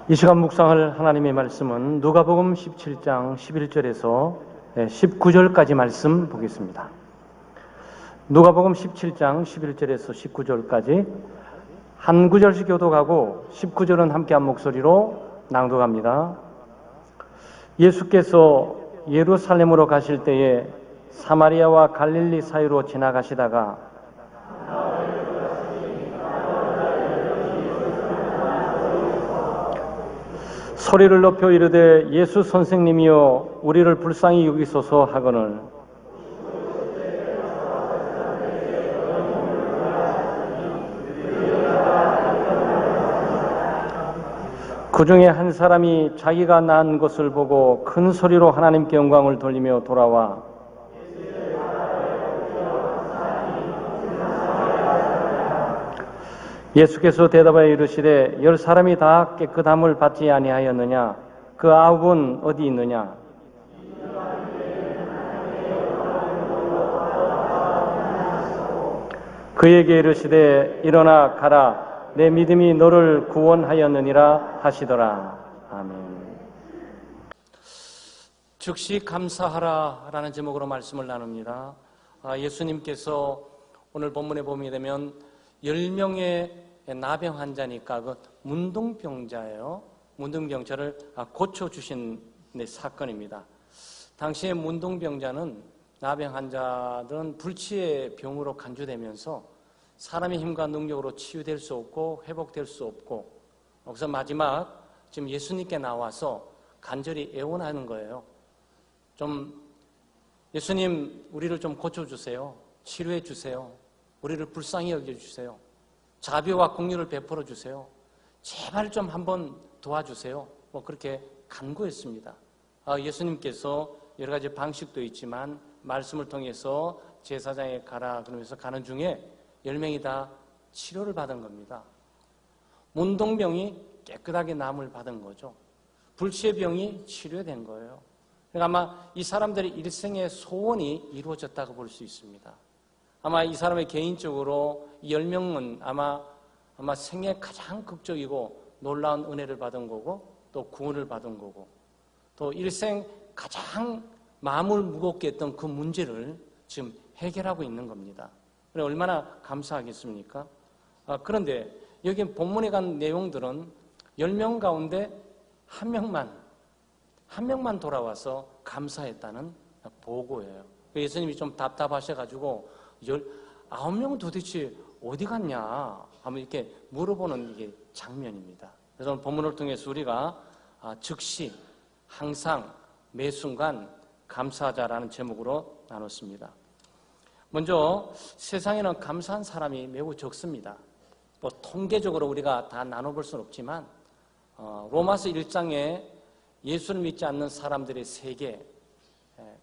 이 시간 묵상할 하나님의 말씀은 누가복음 17장 11절에서 19절까지 말씀 보겠습니다. 누가복음 17장 11절에서 19절까지 한 구절씩 교독하고 19절은 함께 한 목소리로 낭독합니다. 예수께서 예루살렘으로 가실 때에 사마리아와 갈릴리 사이로 지나가시다가 소리를 높여 이르되 예수 선생님이여 우리를 불쌍히 여기소서 하거늘 그 중에 한 사람이 자기가 낳은 것을 보고 큰 소리로 하나님께 영광을 돌리며 돌아와 예수께서 대답하여 이르시되 10사람이 다 깨끗함을 받지 아니하였느냐? 그 9은 어디 있느냐? 그에게 이르시되 일어나 가라 내 믿음이 너를 구원하였느니라 하시더라. 아멘. 즉시 감사하라 라는 제목으로 말씀을 나눕니다. 예수님께서 오늘 본문에 보게 되면 10명의 나병 환자니까 그 문둥병자예요. 문둥병자를 고쳐주신 사건입니다. 당시에 문둥병자는 나병 환자들은 불치의 병으로 간주되면서 사람의 힘과 능력으로 치유될 수 없고 회복될 수 없고 그래서 마지막 지금 예수님께 나와서 간절히 애원하는 거예요. 좀 예수님 우리를 좀 고쳐주세요. 치료해 주세요. 우리를 불쌍히 여겨주세요. 자비와 긍휼을 베풀어 주세요. 제발 좀 한번 도와주세요. 그렇게 간구했습니다. 예수님께서 여러 가지 방식도 있지만 말씀을 통해서 제사장에 가라 그러면서 가는 중에 10명이 다 치료를 받은 겁니다. 문둥병이 깨끗하게 남을 받은 거죠. 불치의 병이 치료된 거예요. 그러니까 아마 이 사람들의 일생의 소원이 이루어졌다고 볼 수 있습니다. 아마 이 사람의 개인적으로 10명은 아마 생애 가장 극적이고 놀라운 은혜를 받은 거고 또 구원을 받은 거고 또 일생 가장 마음을 무겁게 했던 그 문제를 지금 해결하고 있는 겁니다. 얼마나 감사하겠습니까? 그런데 여기 본문에 간 내용들은 10명 가운데 한 명만 돌아와서 감사했다는 보고예요. 예수님이 좀 답답하셔가지고 9명은 도대체 어디 갔냐 하면 이렇게 물어보는 이게 장면입니다. 그래서 본문을 통해서 우리가 즉시 항상 매 순간 감사하자라는 제목으로 나눴습니다. 먼저 세상에는 감사한 사람이 매우 적습니다. 뭐 통계적으로 우리가 다 나눠볼 수는 없지만 로마서 1장에 예수를 믿지 않는 사람들의 세계,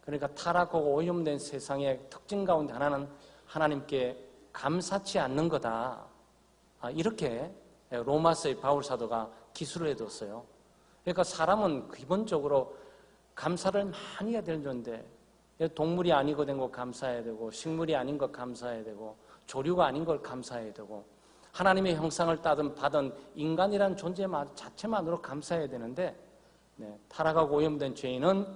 그러니까 타락하고 오염된 세상의 특징 가운데 하나는 하나님께 감사치 않는 거다. 이렇게 로마서의 바울 사도가 기술을 해뒀어요. 그러니까 사람은 기본적으로 감사를 많이 해야 되는데 동물이 아닌 거 된 거 감사해야 되고 식물이 아닌 거 감사해야 되고 조류가 아닌 걸 감사해야 되고 하나님의 형상을 받은 인간이라는 존재 자체만으로 감사해야 되는데 타락하고 오염된 죄인은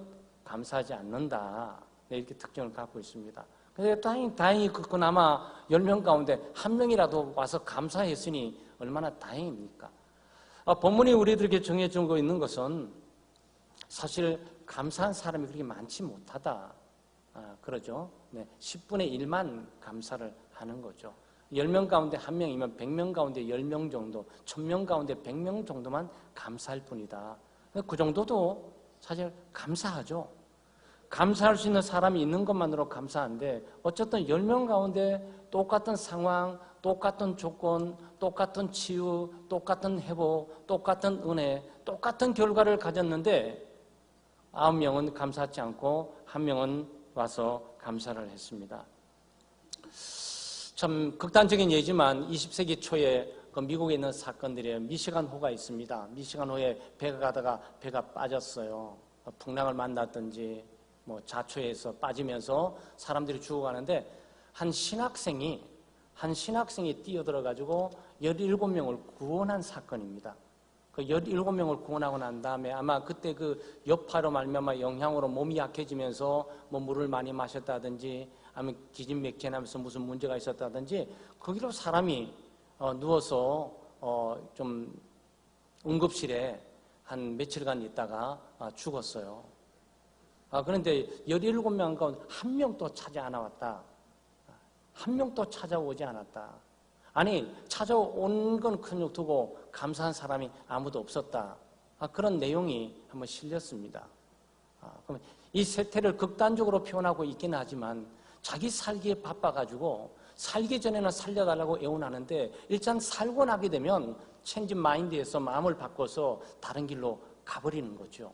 감사하지 않는다. 이렇게 특징을 갖고 있습니다. 그래서 다행히 그나마 10명 가운데 한 명이라도 와서 감사했으니 얼마나 다행입니까? 본문이 우리들에게 정해주고 있는 것은 사실 감사한 사람이 그렇게 많지 못하다. 그러죠. 10분의 1만 감사를 하는 거죠. 10명 가운데 한 명이면 100명 가운데 10명 정도, 1000명 가운데 100명 정도만 감사할 뿐이다. 그 정도도 사실 감사하죠. 감사할 수 있는 사람이 있는 것만으로 감사한데 어쨌든 10명 가운데 똑같은 상황, 똑같은 조건, 똑같은 치유, 똑같은 회복, 똑같은 은혜, 똑같은 결과를 가졌는데 9명은 감사하지 않고 1명은 와서 감사를 했습니다. 참 극단적인 예지만 20세기 초에 그 미국에 있는 사건들이에요. 미시간호가 있습니다. 미시간호에 배가 가다가 배가 빠졌어요. 풍랑을 만났든지 자초해서 빠지면서 사람들이 죽어가는데 한 신학생이 뛰어들어가지고 17명을 구원한 사건입니다. 그 17명을 구원하고 난 다음에 아마 그때 그 여파로 말미암아 영향으로 몸이 약해지면서 뭐 물을 많이 마셨다든지 아니면 기진맥진하면서 무슨 문제가 있었다든지 거기로 사람이 누워서 좀 응급실에 한 며칠간 있다가 죽었어요. 그런데 17명 가운데 한 명도 찾아 안 왔다. 한 명도 찾아오지 않았다. 아니 찾아온 건 큰육 두고 감사한 사람이 아무도 없었다. 그런 내용이 한번 실렸습니다. 그럼 이 세태를 극단적으로 표현하고 있긴 하지만 자기 살기에 바빠가지고 살기 전에는 살려달라고 애원하는데 일단 살고 나게 되면 체인지 마인드에서 마음을 바꿔서 다른 길로 가버리는 거죠.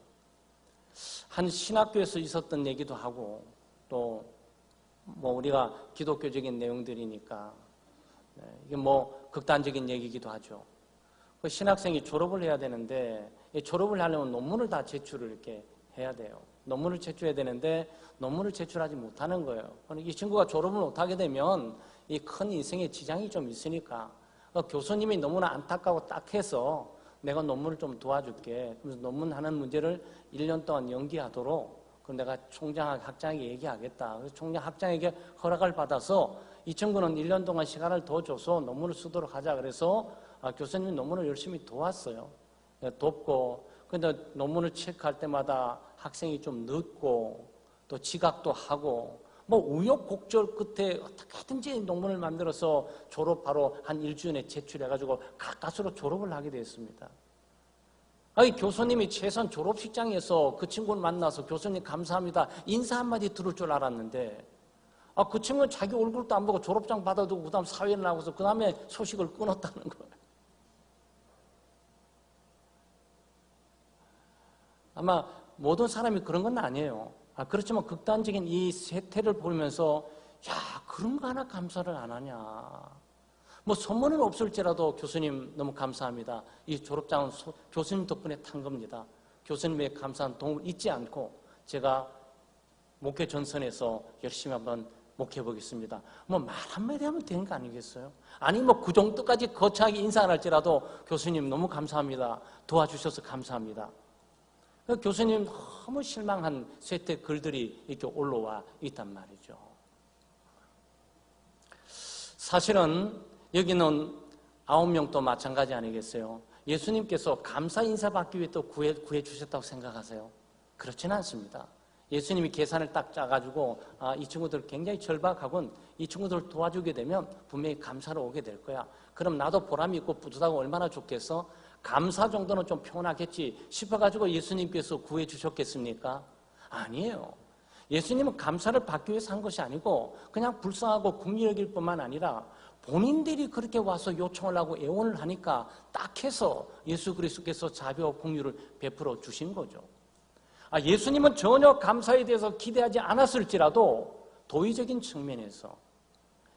한 신학교에서 있었던 얘기도 하고 또 뭐 우리가 기독교적인 내용들이니까 이게 뭐 극단적인 얘기이기도 하죠. 그 신학생이 졸업을 해야 되는데 졸업을 하려면 논문을 다 제출을 이렇게 해야 돼요. 논문을 제출해야 되는데 논문을 제출하지 못하는 거예요. 이 친구가 졸업을 못하게 되면 이 큰 인생에 지장이 좀 있으니까 교수님이 너무나 안타까워 딱 해서 내가 논문을 좀 도와줄게. 그래서 논문하는 문제를 1년 동안 연기하도록 내가 총장 학장에게 얘기하겠다. 그래서 총장 학장에게 허락을 받아서 이 친구는 1년 동안 시간을 더 줘서 논문을 쓰도록 하자. 그래서 교수님이 논문을 열심히 도왔어요. 돕고 근데 논문을 체크할 때마다 학생이 좀 늦고 또 지각도 하고 뭐 우여곡절 끝에 어떻게든지 논문을 만들어서 졸업 바로 한 일주일에 제출해가지고 가까스로 졸업을 하게 됐습니다. 아니 교수님이 최소한 졸업식장에서 그 친구를 만나서 교수님 감사합니다 인사 한마디 들을 줄 알았는데 그 친구는 자기 얼굴도 안 보고 졸업장 받아두고 그 다음 사회를 나가서 그 다음에 소식을 끊었다는 거예요. 아마 모든 사람이 그런 건 아니에요. 그렇지만 극단적인 이 세태를 보면서 야 그런 거 하나 감사를 안 하냐. 뭐 선물은 없을지라도 교수님 너무 감사합니다. 이 졸업장은 교수님 덕분에 탄 겁니다. 교수님의 감사한 도움을 잊지 않고 제가 목회 전선에서 열심히 한번 목회해 보겠습니다. 뭐 말 한마디 하면 되는 거 아니겠어요? 아니 뭐 그 정도까지 거창하게 인사 안 할지라도 교수님 너무 감사합니다. 도와주셔서 감사합니다. 교수님 너무 실망한 쇠퇴 글들이 이렇게 올라와 있단 말이죠. 사실은 여기는 9명도 마찬가지 아니겠어요? 예수님께서 감사 인사 받기 위해 또 구해 주셨다고 생각하세요? 그렇지는 않습니다. 예수님이 계산을 딱 짜가지고 이 친구들 굉장히 절박하군. 이 친구들을 도와주게 되면 분명히 감사로 오게 될 거야. 그럼 나도 보람이 있고 뿌듯하고 얼마나 좋겠어? 감사 정도는 좀 표현하겠지 싶어가지고 예수님께서 구해 주셨겠습니까? 아니에요. 예수님은 감사를 받기 위해서 한 것이 아니고 그냥 불쌍하고 긍휼히 여길 뿐만 아니라 본인들이 그렇게 와서 요청을 하고 애원을 하니까 딱 해서 예수 그리스도께서 자비와 긍휼을 베풀어 주신 거죠. 예수님은 전혀 감사에 대해서 기대하지 않았을지라도 도의적인 측면에서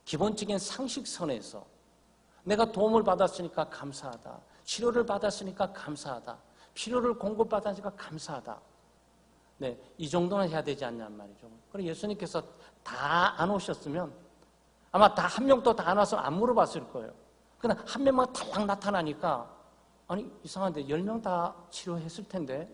기본적인 상식선에서 내가 도움을 받았으니까 감사하다. 치료를 받았으니까 감사하다. 필요를 공급받았으니까 감사하다. 네, 이 정도는 해야 되지 않냔 말이죠. 그럼 예수님께서 다 안 오셨으면 아마 다 한 명도 다 안 와서 안 물어봤을 거예요. 그러나 한 명만 달랑 나타나니까 아니 이상한데 10명 다 치료했을 텐데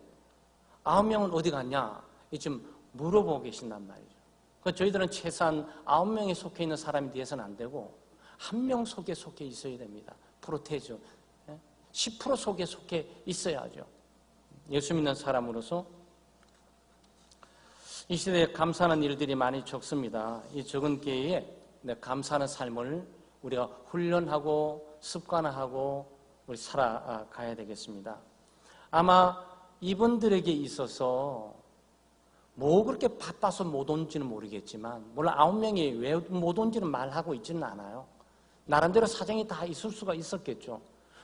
9명은 어디 갔냐? 지금 물어보고 계신단 말이죠. 그러니까 저희들은 최소한 9명에 속해 있는 사람이 돼서는 안 되고 1명 속에 속해 있어야 됩니다. 프로테즈 10% 속에 속해 있어야죠. 예수 믿는 사람으로서 이 시대에 감사하는 일들이 많이 적습니다. 이 적은 기회에 감사하는 삶을 우리가 훈련하고 습관화하고 우리 살아가야 되겠습니다. 아마 이분들에게 있어서 뭐 그렇게 바빠서 못 온지는 모르겠지만 물론 9명이 왜 못 온지는 말하고 있지는 않아요. 나름대로 사정이 다 있을 수가 있었겠죠.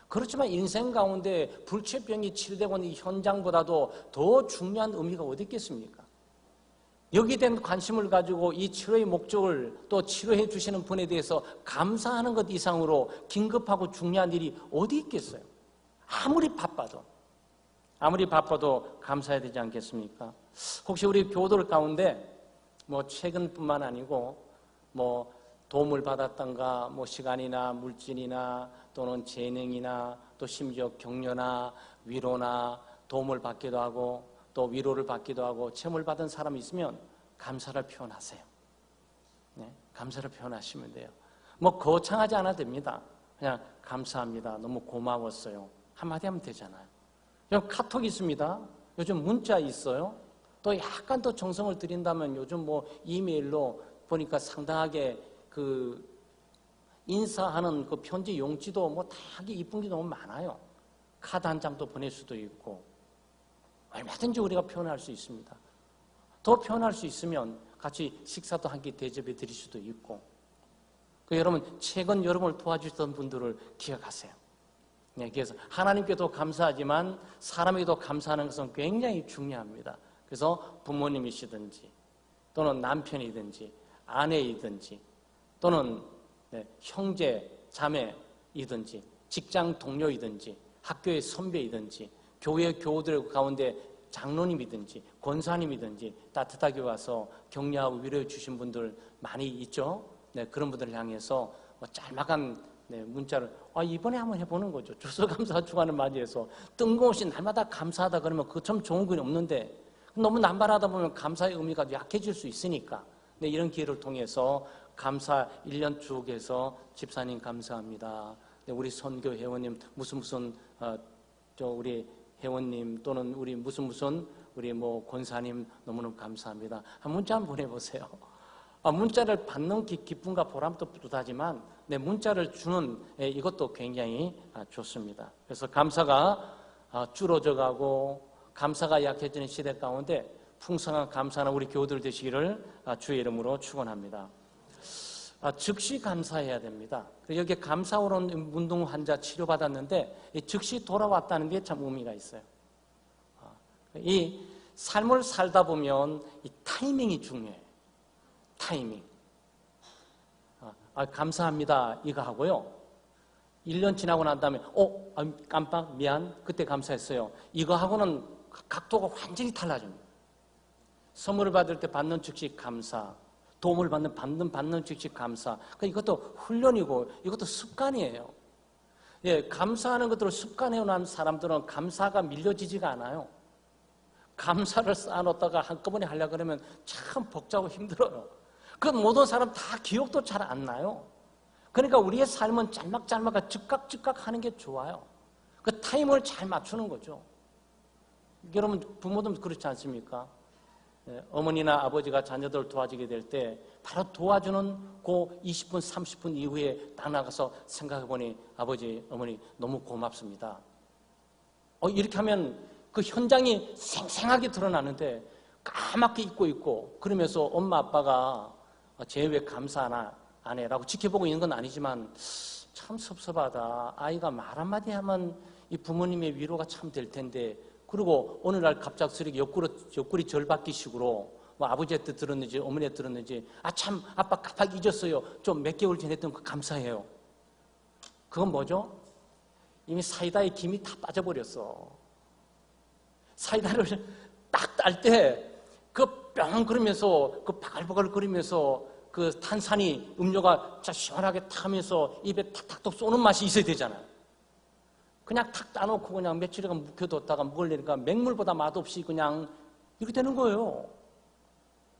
그렇지만 인생 가운데 불치병이 치료되고 있는 이 현장보다도 더 중요한 의미가 어디 있겠습니까? 여기에 대한 관심을 가지고 이 치료의 목적을 또 치료해 주시는 분에 대해서 감사하는 것 이상으로 긴급하고 중요한 일이 어디 있겠어요? 아무리 바빠도 감사해야 되지 않겠습니까? 혹시 우리 교도들 가운데 뭐 최근뿐만 아니고 뭐 도움을 받았던가 뭐 시간이나 물질이나 또는 재능이나 또 심지어 격려나 위로나 도움을 받기도 하고 또 위로를 받기도 하고 체험을 받은 사람이 있으면 감사를 표현하세요. 네, 감사를 표현하시면 돼요. 뭐 거창하지 않아도 됩니다. 그냥 감사합니다. 너무 고마웠어요. 한마디 하면 되잖아요. 그냥 카톡 있습니다. 요즘 문자 있어요. 또 약간 더 정성을 들인다면 요즘 뭐 이메일로 보니까 상당하게 그 인사하는 그 편지 용지도 뭐 다하게 이쁜 게 너무 많아요. 카드 한 장도 보낼 수도 있고 얼마든지 우리가 표현할 수 있습니다. 더 표현할 수 있으면 같이 식사도 한 끼 대접해 드릴 수도 있고 여러분 최근 여러분을 도와주셨던 분들을 기억하세요. 네, 그래서 하나님께도 감사하지만 사람에게도 감사하는 것은 굉장히 중요합니다. 그래서 부모님이시든지 또는 남편이든지 아내이든지 또는 형제, 자매이든지 직장 동료이든지 학교의 선배이든지 교회 교우들 가운데 장로님이든지 권사님이든지 따뜻하게 와서 격려하고 위로해 주신 분들 많이 있죠. 네, 그런 분들을 향해서 짤막한 문자를 이번에 한번 해보는 거죠. 추수감사 주간을 맞이해서 뜬금없이 날마다 감사하다 그러면 그거 참 좋은 건 없는데 너무 남발하다 보면 감사의 의미가 약해질 수 있으니까 이런 기회를 통해서 감사 1년 쭉 해서 집사님 감사합니다. 우리 선교 회원님 무슨 우리 회원님 또는 우리 무슨 우리 뭐 권사님 너무너무 감사합니다. 문자 한번 보내보세요. 문자를 받는 기쁨과 보람도 뿌듯하지만 문자를 주는 이것도 굉장히 좋습니다. 그래서 감사가 줄어져가고 감사가 약해지는 시대 가운데 풍성한 감사나 우리 교우들 되시기를 주의 이름으로 축원합니다. 즉시 감사해야 됩니다. 여기 감사로 온 문둥 환자 치료받았는데 즉시 돌아왔다는 게 참 의미가 있어요. 이 삶을 살다 보면 이 타이밍이 중요해요. 타이밍. 감사합니다 이거 하고요. 1년 지나고 난 다음에 깜빡 미안 그때 감사했어요. 이거 하고는 각도가 완전히 달라집니다. 선물을 받을 때 받는 즉시 감사, 도움을 받는 즉시 감사. 이것도 훈련이고 이것도 습관이에요. 예, 감사하는 것들을 습관해온 사람들은 감사가 밀려지지가 않아요. 감사를 쌓아놓다가 한꺼번에 하려고 그러면 참 복잡하고 힘들어요. 그 모든 사람 다 기억도 잘 안 나요. 그러니까 우리의 삶은 짤막짤막하게 즉각 하는 게 좋아요. 그 타임을 잘 맞추는 거죠. 여러분 부모도 그렇지 않습니까? 어머니나 아버지가 자녀들을 도와주게 될 때 바로 도와주는 그 20분, 30분 이후에 딱 나가서 생각해보니 아버지, 어머니 너무 고맙습니다. 이렇게 하면 그 현장이 생생하게 드러나는데 까맣게 잊고 있고 그러면서 엄마 아빠가 쟤 왜 감사 안 해? 라고 지켜보고 있는 건 아니지만 참 섭섭하다. 아이가 말 한마디 하면 이 부모님의 위로가 참 될 텐데 그리고 어느 날 갑작스럽게 옆구리 절받기식으로 뭐 아버지한테 들었는지 어머니한테 들었는지 참 아빠 깜빡 잊었어요. 좀 몇 개월 전에 했던 거 감사해요. 그건 뭐죠? 이미 사이다에 김이 다 빠져버렸어. 사이다를 딱 딸 때 그 뿅 그러면서 그 바글바글 거리면서 그 탄산이 음료가 시원하게 타면서 입에 탁탁 쏘는 맛이 있어야 되잖아요. 그냥 탁 따놓고 그냥 며칠간 묵혀뒀다가 먹으려니까 맹물보다 맛없이 그냥 이렇게 되는 거예요.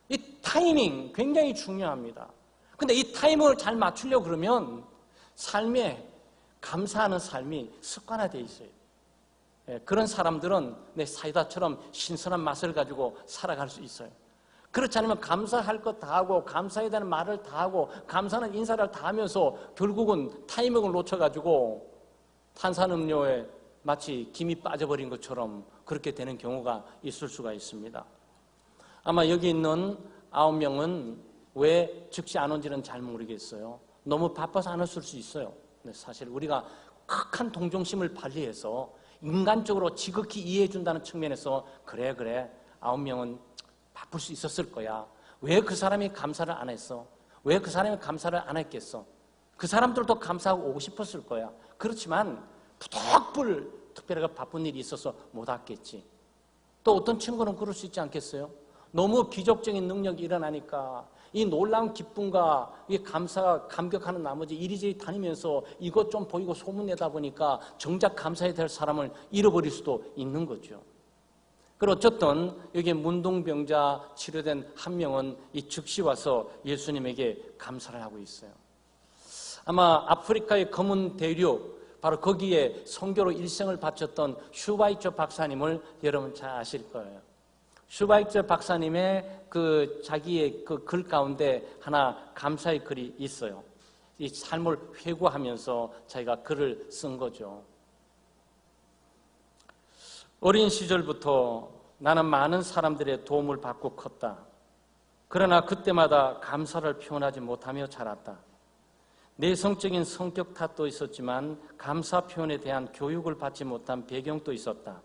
이 타이밍 굉장히 중요합니다. 근데 이 타이밍을 잘 맞추려고 그러면 삶에 감사하는 삶이 습관화되어 있어요. 그런 사람들은 내 사이다처럼 신선한 맛을 가지고 살아갈 수 있어요. 그렇지 않으면 감사할 것 다 하고 감사해야 되는 말을 다 하고 감사하는 인사를 다 하면서 결국은 타이밍을 놓쳐가지고 탄산음료에 마치 김이 빠져버린 것처럼 그렇게 되는 경우가 있을 수가 있습니다. 아마 여기 있는 9명은 왜 즉시 안 온지는 잘 모르겠어요. 너무 바빠서 안 왔을 수 있어요. 근데 사실 우리가 극한 동정심을 발휘해서 인간적으로 지극히 이해해 준다는 측면에서 그래 9명은 바쁠 수 있었을 거야. 왜 그 사람이 감사를 안 했어? 왜 그 사람이 감사를 안 했겠어? 그 사람들도 감사하고 오고 싶었을 거야. 그렇지만 부득불 특별하게 바쁜 일이 있어서 못 왔겠지. 또 어떤 친구는 그럴 수 있지 않겠어요? 너무 기적적인 능력이 일어나니까 이 놀라운 기쁨과 이 감사가 감격하는 나머지 이리저리 다니면서 이것 좀 보이고 소문내다 보니까 정작 감사해야 될 사람을 잃어버릴 수도 있는 거죠. 그리고 어쨌든 여기 문둥병자 치료된 한 명은 이 즉시 와서 예수님에게 감사를 하고 있어요. 아마 아프리카의 검은 대륙, 바로 거기에 선교로 일생을 바쳤던 슈바이처 박사님을 여러분 잘 아실 거예요. 슈바이처 박사님의 자기의 그 글 가운데 하나 감사의 글이 있어요. 이 삶을 회고하면서 자기가 글을 쓴 거죠. 어린 시절부터 나는 많은 사람들의 도움을 받고 컸다. 그러나 그때마다 감사를 표현하지 못하며 자랐다. 내성적인 성격 탓도 있었지만 감사 표현에 대한 교육을 받지 못한 배경도 있었다.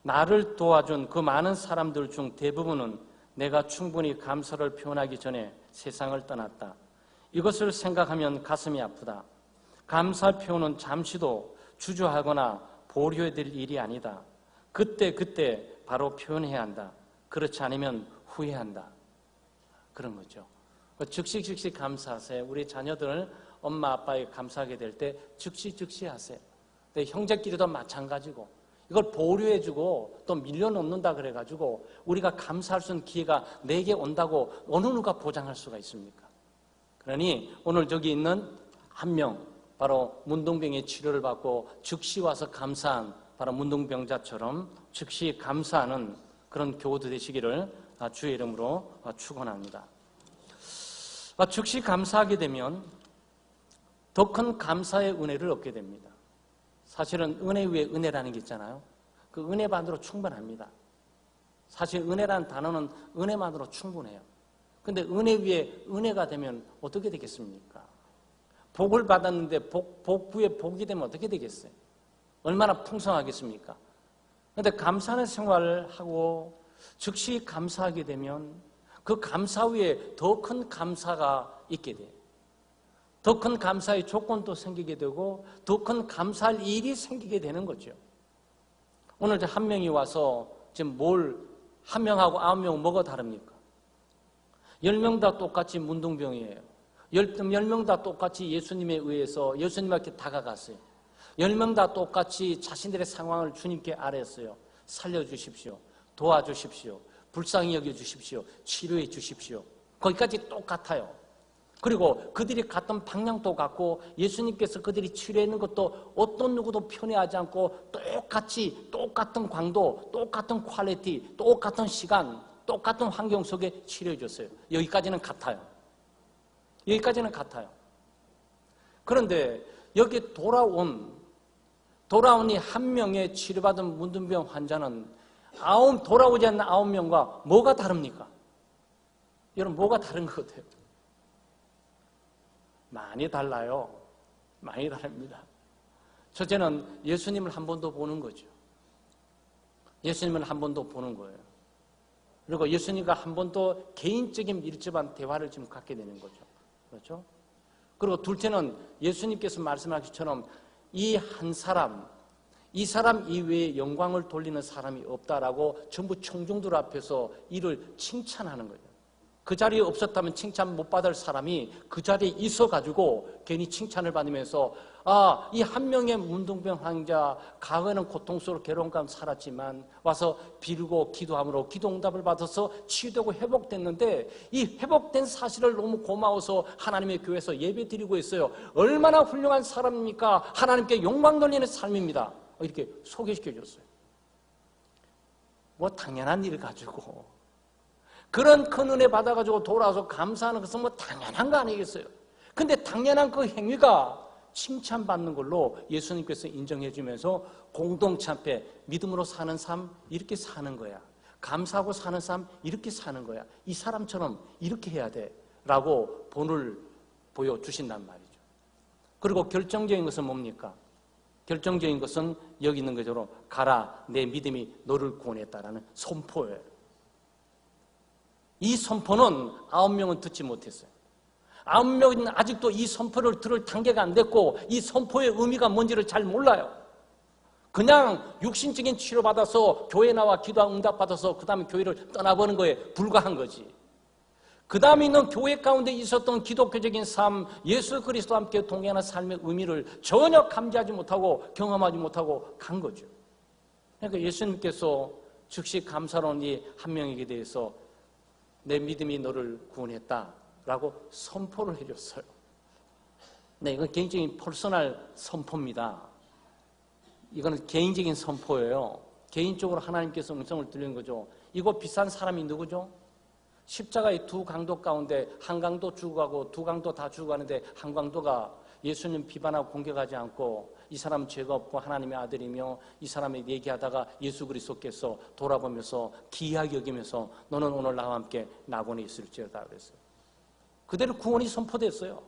나를 도와준 그 많은 사람들 중 대부분은 내가 충분히 감사를 표현하기 전에 세상을 떠났다. 이것을 생각하면 가슴이 아프다. 감사 표현은 잠시도 주저하거나 보류해야 될 일이 아니다. 그때 바로 표현해야 한다. 그렇지 않으면 후회한다. 그런 거죠. 즉시 감사하세요. 우리 자녀들 엄마 아빠에게 감사하게 될 때 즉시 하세요. 근데 형제끼리도 마찬가지고 이걸 보류해주고 또 밀려놓는다 그래가지고 우리가 감사할 수 있는 기회가 내게 온다고 어느 누가 보장할 수가 있습니까? 그러니 오늘 저기 있는 한 명, 바로 문둥병의 치료를 받고 즉시 와서 감사한 바로 문둥병자처럼 즉시 감사하는 그런 교우도 되시기를 주의 이름으로 축원합니다. 즉시 감사하게 되면 더 큰 감사의 은혜를 얻게 됩니다. 사실은 은혜 위에 은혜라는 게 있잖아요. 그 은혜만으로 충분합니다. 사실 은혜라는 단어는 은혜만으로 충분해요. 근데 은혜 위에 은혜가 되면 어떻게 되겠습니까? 복을 받았는데 복 위에 복이 되면 어떻게 되겠어요? 얼마나 풍성하겠습니까? 그런데 감사하는 생활을 하고 즉시 감사하게 되면 그 감사 위에 더 큰 감사가 있게 돼요. 더 큰 감사의 조건도 생기게 되고 더 큰 감사할 일이 생기게 되는 거죠. 오늘 한 명이 와서 지금 한 명하고 9명 뭐가 다릅니까? 10명 다 똑같이 문둥병이에요. 10명 다 똑같이 예수님에 의해서 예수님께 다가갔어요. 10명 다 똑같이 자신들의 상황을 주님께 아뢰었어요. 살려주십시오. 도와주십시오. 불쌍히 여겨주십시오. 치료해 주십시오. 거기까지 똑같아요. 그리고 그들이 갔던 방향도 같고 예수님께서 그들이 치료했는 것도 어떤 누구도 편애하지 않고 똑같이 똑같은 광도, 똑같은 퀄리티, 똑같은 시간, 똑같은 환경 속에 치료해 줬어요. 여기까지는 같아요. 여기까지는 같아요. 그런데 여기 돌아온 이 한 명의 치료받은 문둥병 환자는 돌아오지 않는 9명과 뭐가 다릅니까? 여러분 뭐가 다른 것 같아요? 많이 달라요. 많이 다릅니다. 첫째는 예수님을 한 번 더 보는 거죠. 예수님을 한 번 더 보는 거예요. 그리고 예수님과 한 번 더 개인적인 밀접한 대화를 지금 갖게 되는 거죠. 그렇죠? 그리고 둘째는 예수님께서 말씀하신 이 사람 이외에 영광을 돌리는 사람이 없다라고 전부 청중들 앞에서 이를 칭찬하는 거예요. 그 자리에 없었다면 칭찬 못 받을 사람이 그 자리에 있어가지고 괜히 칭찬을 받으면서 이 한 명의 문둥병 환자 과거에는 고통스러워 괴로운 가운데 살았지만 와서 빌고 기도함으로 기도 응답을 받아서 치유되고 회복됐는데 이 회복된 사실을 너무 고마워서 하나님의 교회에서 예배 드리고 있어요. 얼마나 훌륭한 사람입니까? 하나님께 영광 돌리는 삶입니다. 이렇게 소개시켜 줬어요. 뭐 당연한 일 가지고 그런 큰 은혜 받아가지고 돌아와서 감사하는 것은 뭐 당연한 거 아니겠어요? 근데 당연한 그 행위가 칭찬받는 걸로 예수님께서 인정해 주면서 공동체 앞에 믿음으로 사는 삶 이렇게 사는 거야. 감사하고 사는 삶 이렇게 사는 거야. 이 사람처럼 이렇게 해야 돼 라고 본을 보여주신단 말이죠. 그리고 결정적인 것은 뭡니까? 결정적인 것은 여기 있는 것처럼 가라 내 믿음이 너를 구원했다라는 선포예요. 이 선포는 9명은 듣지 못했어요. 9명은 아직도 이 선포를 들을 단계가 안 됐고 이 선포의 의미가 뭔지를 잘 몰라요. 그냥 육신적인 치료받아서 교회 나와 기도하고 응답받아서 그 다음에 교회를 떠나보는 거에 불과한 거지. 그 다음에 있는 교회 가운데 있었던 기독교적인 삶, 예수 그리스도와 함께 동행하는 삶의 의미를 전혀 감지하지 못하고 경험하지 못하고 간 거죠. 그러니까 예수님께서 즉시 감사로운 이 한 명에게 대해서 내 믿음이 너를 구원했다라고 선포를 해줬어요. 네, 이건 개인적인 퍼스널 선포입니다. 이거는 개인적인 선포예요. 개인적으로 하나님께서 음성을 들리는 거죠. 이거 비싼 사람이 누구죠? 십자가의 두 강도 가운데 한 강도 죽어가고 두 강도 다 죽어가는데 한 강도가 예수님 비판하고 공격하지 않고 이 사람은 죄가 없고 하나님의 아들이며 이 사람이 얘기하다가 예수 그리스도께서 돌아보면서 기이하게 여기면서 너는 오늘 나와 함께 낙원에 있을지어다 그랬어요. 그대로 구원이 선포됐어요.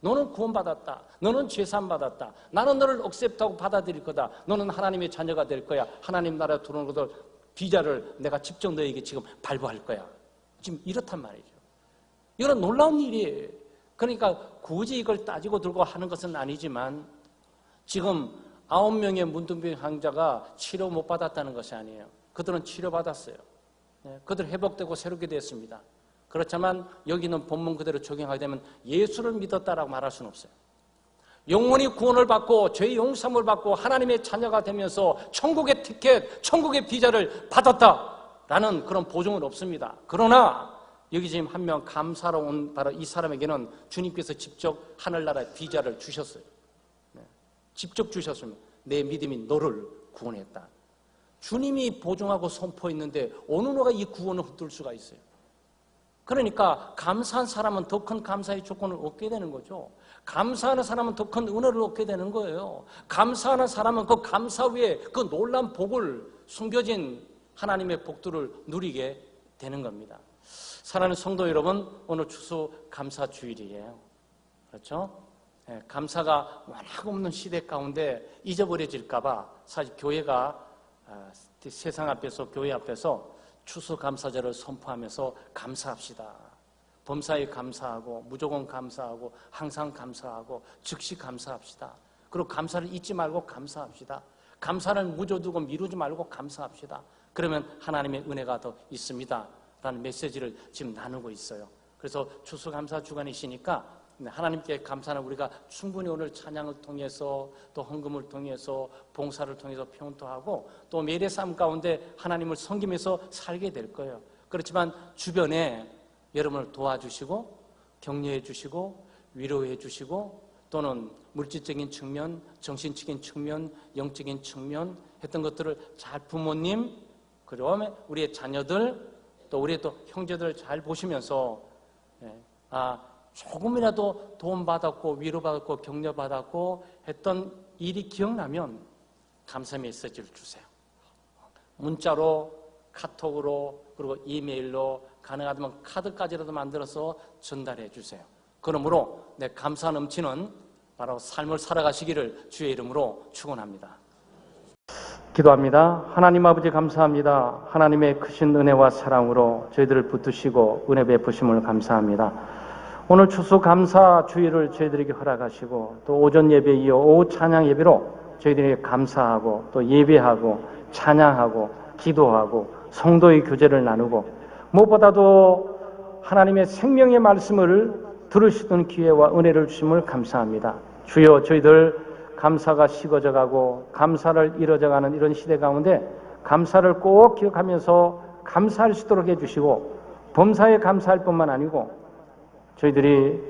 너는 구원받았다. 너는 죄사함받았다. 나는 너를 억셉트하고 받아들일 거다. 너는 하나님의 자녀가 될 거야. 하나님 나라에 들어오는 것을 비자를 내가 직접 너에게 지금 발부할 거야. 지금 이렇단 말이죠. 이건 놀라운 일이에요. 그러니까 굳이 이걸 따지고 들고 하는 것은 아니지만 지금 9명의 문둥병 환자가 치료 못 받았다는 것이 아니에요. 그들은 치료받았어요. 그들 회복되고 새롭게 됐습니다. 그렇지만 여기는 본문 그대로 적용하게 되면 예수를 믿었다라고 말할 수는 없어요. 영원히 구원을 받고 죄의 용서함을 받고 하나님의 자녀가 되면서 천국의 티켓, 천국의 비자를 받았다라는 그런 보증은 없습니다. 그러나 여기 지금 한 명 감사로 온 바로 이 사람에게는 주님께서 직접 하늘나라의 비자를 주셨어요. 직접 주셨습니다. 내 믿음이 너를 구원했다. 주님이 보증하고 선포했는데 어느 누가 이 구원을 헛둘 수가 있어요. 그러니까 감사한 사람은 더 큰 감사의 조건을 얻게 되는 거죠. 감사하는 사람은 더 큰 은혜를 얻게 되는 거예요. 감사하는 사람은 그 감사 위에 그 놀라운 복을 숨겨진 하나님의 복들을 누리게 되는 겁니다. 사랑하는 성도 여러분, 오늘 추수감사주일이에요. 그렇죠? 네, 감사가 워낙 없는 시대 가운데 잊어버려질까 봐 사실 교회가 세상 앞에서 교회 앞에서 추수감사절을 선포하면서 감사합시다. 범사에 감사하고 무조건 감사하고 항상 감사하고 즉시 감사합시다. 그리고 감사를 잊지 말고 감사합시다. 감사를 묻어두고 미루지 말고 감사합시다. 그러면 하나님의 은혜가 더 있습니다. 라는 메시지를 지금 나누고 있어요. 그래서 추수감사 주간이시니까 하나님께 감사는 우리가 충분히 오늘 찬양을 통해서 또 헌금을 통해서 봉사를 통해서 평토하고 또 매일의 삶 가운데 하나님을 섬기면서 살게 될 거예요. 그렇지만 주변에 여러분을 도와주시고 격려해 주시고 위로해 주시고 또는 물질적인 측면, 정신적인 측면, 영적인 측면 했던 것들을 잘 부모님 그리고 우리의 자녀들 또 우리의 또 형제들 잘 보시면서 조금이라도 도움받았고 위로받았고 격려받았고 했던 일이 기억나면 감사 메시지를 주세요. 문자로 카톡으로 그리고 이메일로 가능하다면 카드까지라도 만들어서 전달해 주세요. 그러므로 내 감사 넘치는 바로 삶을 살아가시기를 주의 이름으로 축원합니다. 기도합니다. 하나님 아버지 감사합니다. 하나님의 크신 은혜와 사랑으로 저희들을 붙드시고 은혜 베푸심을 감사합니다. 오늘 추수감사 주일을 저희들에게 허락하시고 또 오전 예배 이어 오후 찬양 예배로 저희들에게 감사하고 또 예배하고 찬양하고 기도하고 성도의 교제를 나누고 무엇보다도 하나님의 생명의 말씀을 들으시던 기회와 은혜를 주심을 감사합니다. 주여 저희들 감사가 식어져 가고 감사를 잃어져 가는 이런 시대 가운데 감사를 꼭 기억하면서 감사할 수 있도록 해주시고 범사에 감사할 뿐만 아니고 저희들이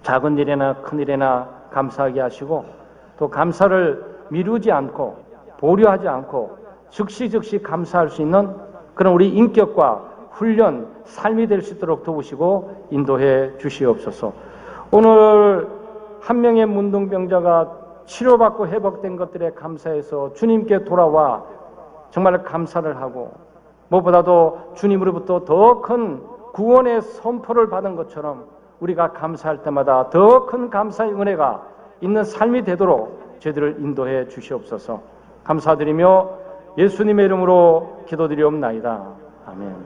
작은 일이나 큰 일이나 감사하게 하시고 또 감사를 미루지 않고 보류하지 않고 즉시 감사할 수 있는 그런 우리 인격과 훈련, 삶이 될 수 있도록 도우시고 인도해 주시옵소서. 오늘 한 명의 문둥병자가 치료받고 회복된 것들에 감사해서 주님께 돌아와 정말 감사를 하고 무엇보다도 주님으로부터 더 큰 구원의 선포를 받은 것처럼 우리가 감사할 때마다 더 큰 감사의 은혜가 있는 삶이 되도록 저희들을 인도해 주시옵소서. 감사드리며 예수님의 이름으로 기도드리옵나이다. 아멘.